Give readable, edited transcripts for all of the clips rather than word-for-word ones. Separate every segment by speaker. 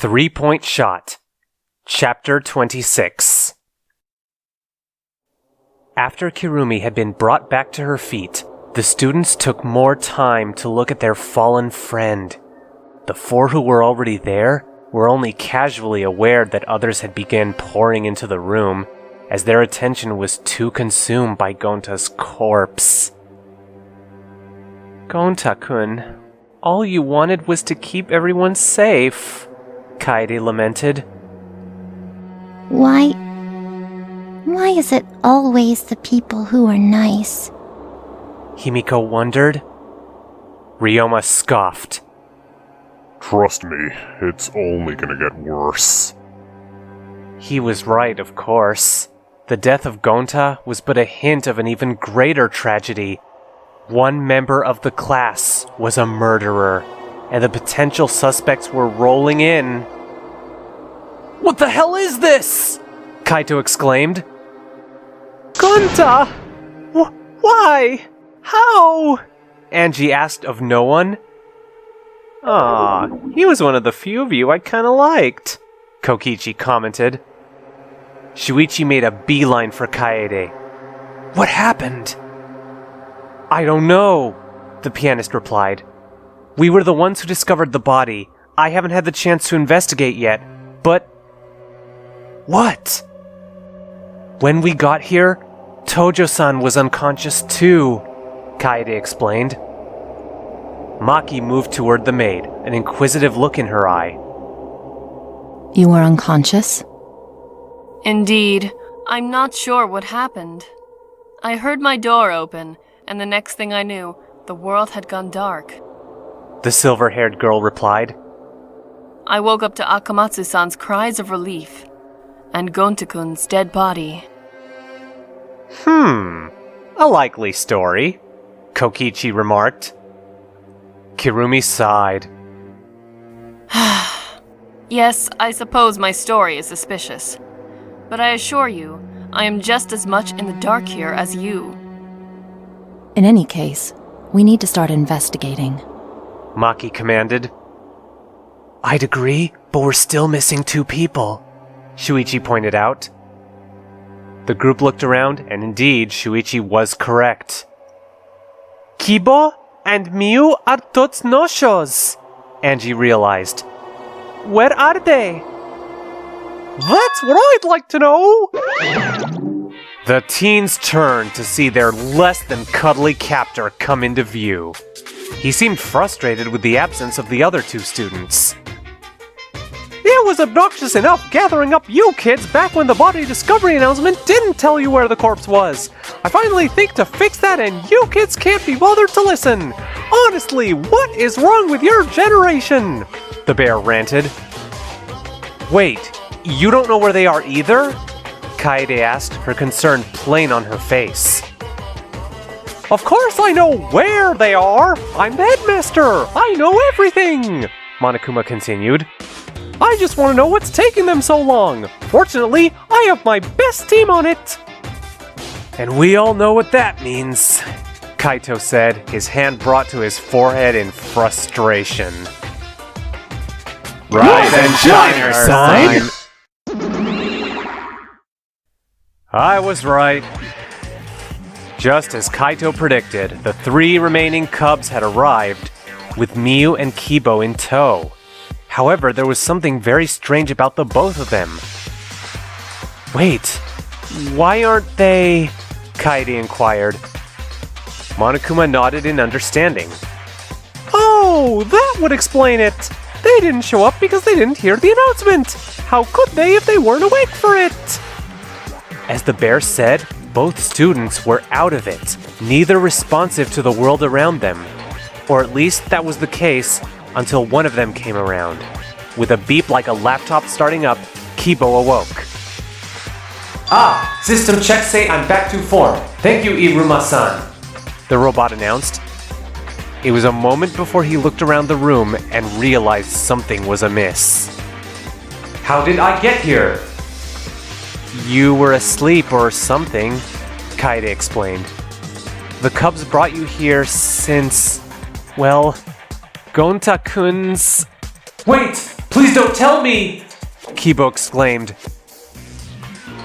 Speaker 1: 3-Point Shot, Chapter 26. After Kirumi had been brought back to her feet, the students took more time to look at their fallen friend. The four who were already there were only casually aware that others had begun pouring into the room, as their attention was too consumed by Gonta's corpse. Gonta-kun, all you wanted was to keep everyone safe, Kaede lamented.
Speaker 2: Why is it always the people who are nice?
Speaker 1: Himiko wondered. Ryoma scoffed.
Speaker 3: Trust me, it's only gonna get worse.
Speaker 1: He was right, of course. The death of Gonta was but a hint of an even greater tragedy. One member of the class was a murderer, and the potential suspects were rolling in. What the hell is this? Kaito exclaimed. Gonta! Why? How? Angie asked of no one. Aw, he was one of the few of you I kinda liked, Kokichi commented. Shuichi made a beeline for Kaede. What happened? I don't know, the pianist replied. We were the ones who discovered the body. I haven't had the chance to investigate yet, but... What? When we got here, Tojo-san was unconscious too, Kaede explained. Maki moved toward the maid, an inquisitive look in her eye.
Speaker 4: You were unconscious?
Speaker 5: Indeed. I'm not sure what happened. I heard my door open, and the next thing I knew, the world had gone dark.
Speaker 1: The silver-haired girl replied.
Speaker 5: I woke up to Akamatsu-san's cries of relief, and Gonta-kun's dead body.
Speaker 1: A likely story, Kokichi remarked. Kirumi sighed.
Speaker 5: Yes, I suppose my story is suspicious. But I assure you, I am just as much in the dark here as you.
Speaker 4: In any case, we need to start investigating.
Speaker 1: Maki commanded. I'd agree, but we're still missing 2 people, Shuichi pointed out. The group looked around, and indeed, Shuichi was correct. Kibo and Miu are Totsunoshos, Angie realized. Where are they? That's what I'd like to know! The teens turned to see their less-than-cuddly captor come into view. He seemed frustrated with the absence of the other 2 students. It was obnoxious enough gathering up you kids back when the body discovery announcement didn't tell you where the corpse was. I finally think to fix that and you kids can't be bothered to listen. Honestly, what is wrong with your generation? The bear ranted. Wait, you don't know where they are either? Kaede asked, her concern plain on her face. Of course I know where they are! I'm the headmaster! I know everything! Monokuma continued. I just want to know what's taking them so long. Fortunately, I have my best team on it. And we all know what that means, Kaito said, his hand brought to his forehead in frustration.
Speaker 3: Rise and shine, our sign!
Speaker 1: I was right. Just as Kaito predicted, the 3 remaining cubs had arrived, with Miu and Kibo in tow. However, there was something very strange about the both of them. Wait, why aren't they... Kaede inquired. Monokuma nodded in understanding. Oh, that would explain it! They didn't show up because they didn't hear the announcement! How could they if they weren't awake for it? As the bear said, both students were out of it, neither responsive to the world around them. Or at least that was the case until one of them came around. With a beep like a laptop starting up, Kibo awoke. Ah, system checks say I'm back to form. Thank you, Iruma-san, the robot announced. It was a moment before he looked around the room and realized something was amiss. How did I get here? You were asleep or something, Kaede explained. The cubs brought you here since... well, Gonta-kun's... Wait! Please don't tell me! Kibo exclaimed.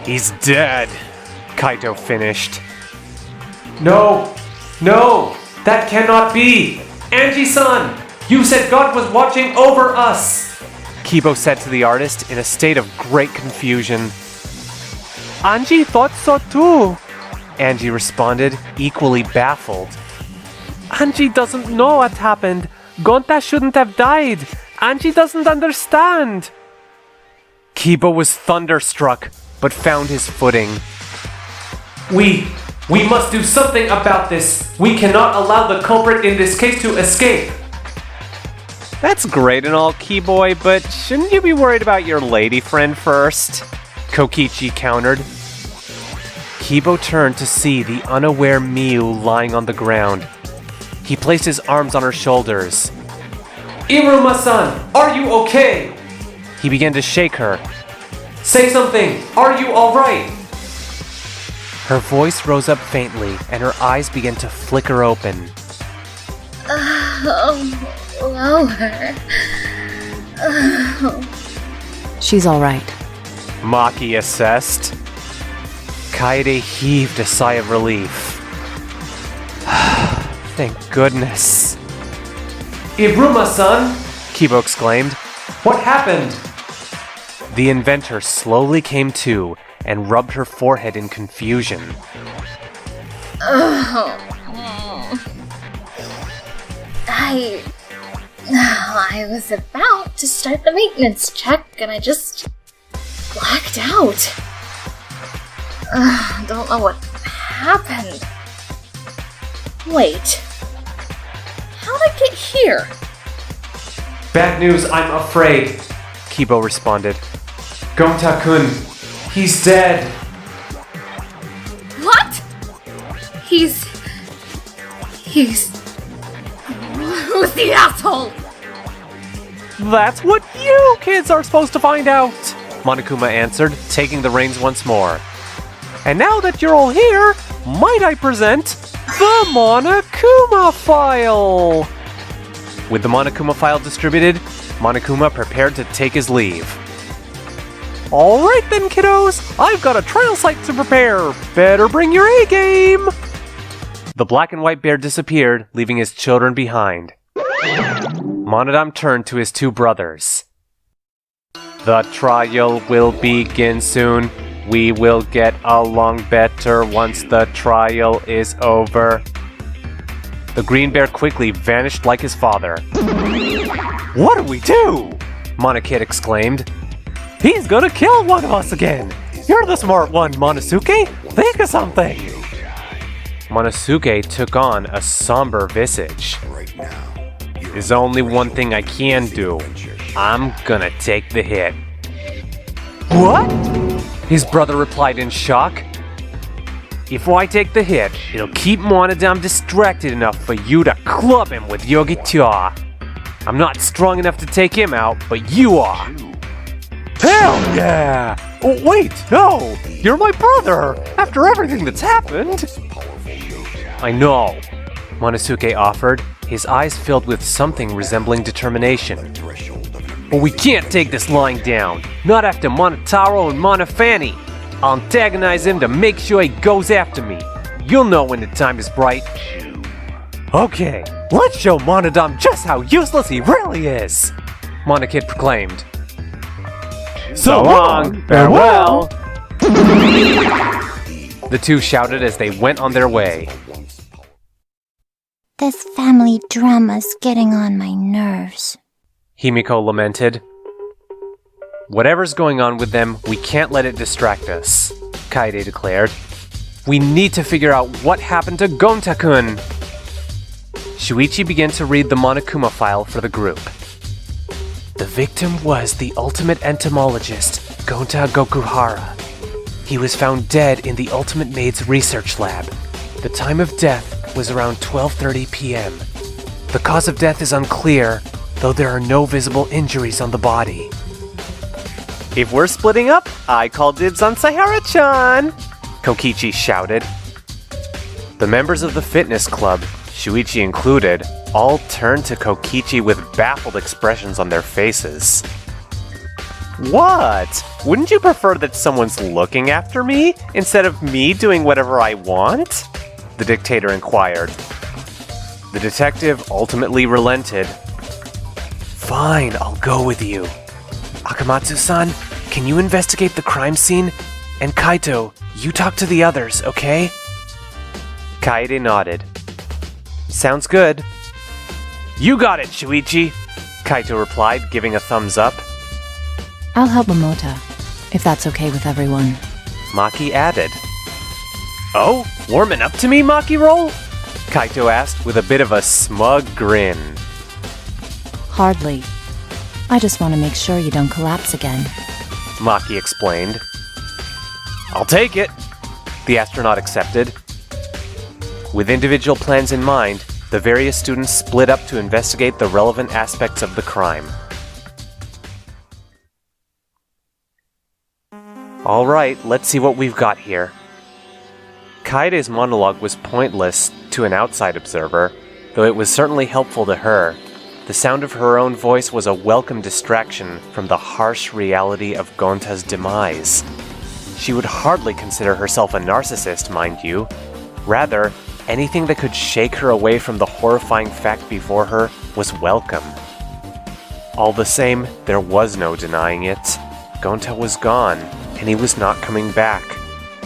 Speaker 1: He's dead, Kaito finished. No, that cannot be! Angie-san, you said God was watching over us! Kibo said to the artist in a state of great confusion. Angie thought so too, Angie responded, equally baffled. Angie doesn't know what happened. Gonta shouldn't have died. Angie doesn't understand. Kibo was thunderstruck, but found his footing. We must do something about this. We cannot allow the culprit in this case to escape. That's great and all, Keyboy, but shouldn't you be worried about your lady friend first? Kokichi countered. Kibo turned to see the unaware Miu lying on the ground. He placed his arms on her shoulders. Iruma-san, are you okay? He began to shake her. Say something! Are you alright? Her voice rose up faintly, and her eyes began to flicker open.
Speaker 2: Lower.
Speaker 4: She's all right.
Speaker 1: Maki assessed. Kaede heaved a sigh of relief. Thank goodness. Iruma-san! Kibo exclaimed. What happened? The inventor slowly came to and rubbed her forehead in confusion.
Speaker 2: I was about to start the maintenance check and I just blacked out. Don't know what happened. Wait. How'd I get here?
Speaker 1: Bad news, I'm afraid, Kibo responded. Gonta-kun, he's dead.
Speaker 2: What? He's... Who's the asshole?
Speaker 1: That's what you kids are supposed to find out, Monokuma answered, taking the reins once more. And now that you're all here, might I present the Monokuma file? With the Monokuma file distributed, Monokuma prepared to take his leave. Alright then, kiddos, I've got a trial site to prepare. Better bring your A-game! The black and white bear disappeared, leaving his children behind. Monodam turned to his two brothers. The trial will begin soon. We will get along better once the trial is over. The green bear quickly vanished like his father. What do we do? Monokid exclaimed. He's gonna kill one of us again! You're the smart one, Monosuke! Think of something! Monosuke took on a somber visage. There's only one thing I can do. I'm gonna take the hit. What? His brother replied in shock. If I take the hit, it'll keep Monodam distracted enough for you to club him with Yogi-Tua. I'm not strong enough to take him out, but you are. Hell yeah! Oh, wait, no! You're my brother! After everything that's happened! I know, Monosuke offered, his eyes filled with something resembling determination. But we can't take this lying down. Not after Monotaro and Monofani. I'll antagonize him to make sure he goes after me. You'll know when the time is right. Okay, let's show Monodam just how useless he really is, Monokid proclaimed. So long, farewell! The two shouted as they went on their way.
Speaker 2: This family drama's getting on my nerves.
Speaker 1: Himiko lamented. Whatever's going on with them, we can't let it distract us, Kaede declared. We need to figure out what happened to Gonta-kun. Shuichi began to read the Monokuma file for the group. The victim was the ultimate entomologist, Gonta Gokuhara. He was found dead in the Ultimate Maid's research lab. The time of death was around 12:30 p.m. The cause of death is unclear, though there are no visible injuries on the body. If we're splitting up, I call dibs on Sayara-chan, Kokichi shouted. The members of the fitness club, Shuichi included, all turned to Kokichi with baffled expressions on their faces. What? Wouldn't you prefer that someone's looking after me instead of me doing whatever I want? The dictator inquired. The detective ultimately relented. Fine, I'll go with you. Akamatsu-san, can you investigate the crime scene? And Kaito, you talk to the others, okay? Kaede nodded. Sounds good. You got it, Shuichi, Kaito replied, giving a thumbs up.
Speaker 4: I'll help Momota, if that's okay with everyone.
Speaker 1: Maki added. Oh, warming up to me, Maki Roll? Kaito asked with a bit of a smug grin.
Speaker 4: Hardly. I just want to make sure you don't collapse again.
Speaker 1: Maki explained. I'll take it, the astronaut accepted. With individual plans in mind, the various students split up to investigate the relevant aspects of the crime. Alright, let's see what we've got here. Kaede's monologue was pointless to an outside observer, though it was certainly helpful to her. The sound of her own voice was a welcome distraction from the harsh reality of Gonta's demise. She would hardly consider herself a narcissist, mind you. Rather, anything that could shake her away from the horrifying fact before her was welcome. All the same, there was no denying it. Gonta was gone, and he was not coming back.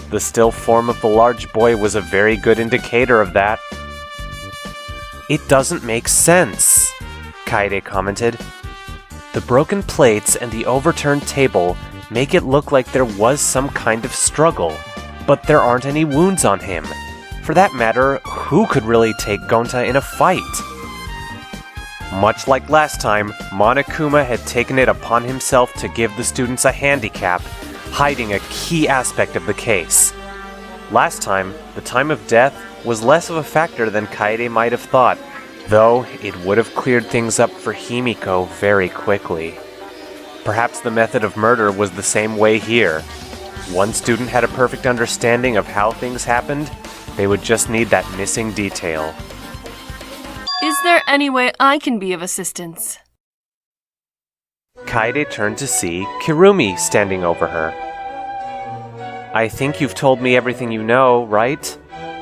Speaker 1: The still form of the large boy was a very good indicator of that. It doesn't make sense, Kaede commented. The broken plates and the overturned table make it look like there was some kind of struggle, but there aren't any wounds on him. For that matter, who could really take Gonta in a fight? Much like last time, Monokuma had taken it upon himself to give the students a handicap, hiding a key aspect of the case. Last time, the time of death was less of a factor than Kaede might have thought, though it would have cleared things up for Himiko very quickly. Perhaps the method of murder was the same way here. One student had a perfect understanding of how things happened. They would just need that missing detail.
Speaker 5: Is there any way I can be of assistance?
Speaker 1: Kaede turned to see Kirumi standing over her. I think you've told me everything you know, right?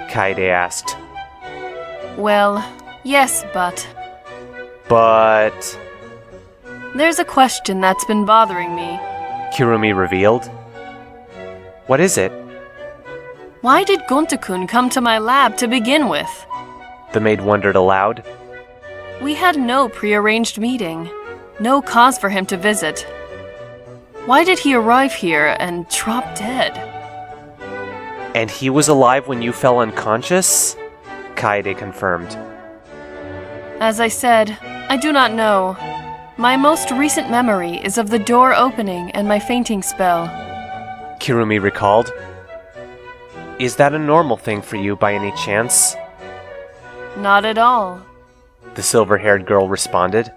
Speaker 1: Kaede asked.
Speaker 5: Well, yes, but...
Speaker 1: But...
Speaker 5: There's a question that's been bothering me,
Speaker 1: Kirumi revealed. What is it?
Speaker 5: Why did Gonta-kun come to my lab to begin with?
Speaker 1: The maid wondered aloud.
Speaker 5: We had no prearranged meeting. No cause for him to visit. Why did he arrive here and drop dead?
Speaker 1: And he was alive when you fell unconscious? Kaede confirmed.
Speaker 5: As I said, I do not know. My most recent memory is of the door opening and my fainting spell.
Speaker 1: Kirumi recalled. Is that a normal thing for you by any chance?
Speaker 5: Not at all.
Speaker 1: The silver-haired girl responded.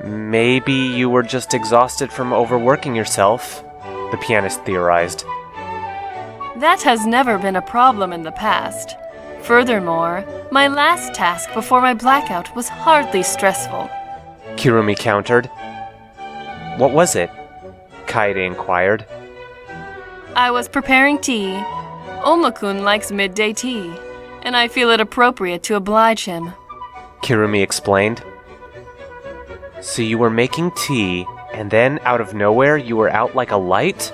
Speaker 1: Maybe you were just exhausted from overworking yourself, the pianist theorized.
Speaker 5: That has never been a problem in the past. Furthermore, my last task before my blackout was hardly stressful.
Speaker 1: Kirumi countered. What was it? Kaede inquired.
Speaker 5: I was preparing tea. Oma-kun likes midday tea, and I feel it appropriate to oblige him.
Speaker 1: Kirumi explained. So you were making tea, and then out of nowhere you were out like a light?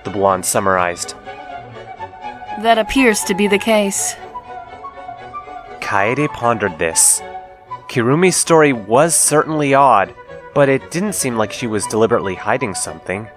Speaker 1: The blonde summarized.
Speaker 5: That appears to be the case.
Speaker 1: Kaede pondered this. Kirumi's story was certainly odd, but it didn't seem like she was deliberately hiding something.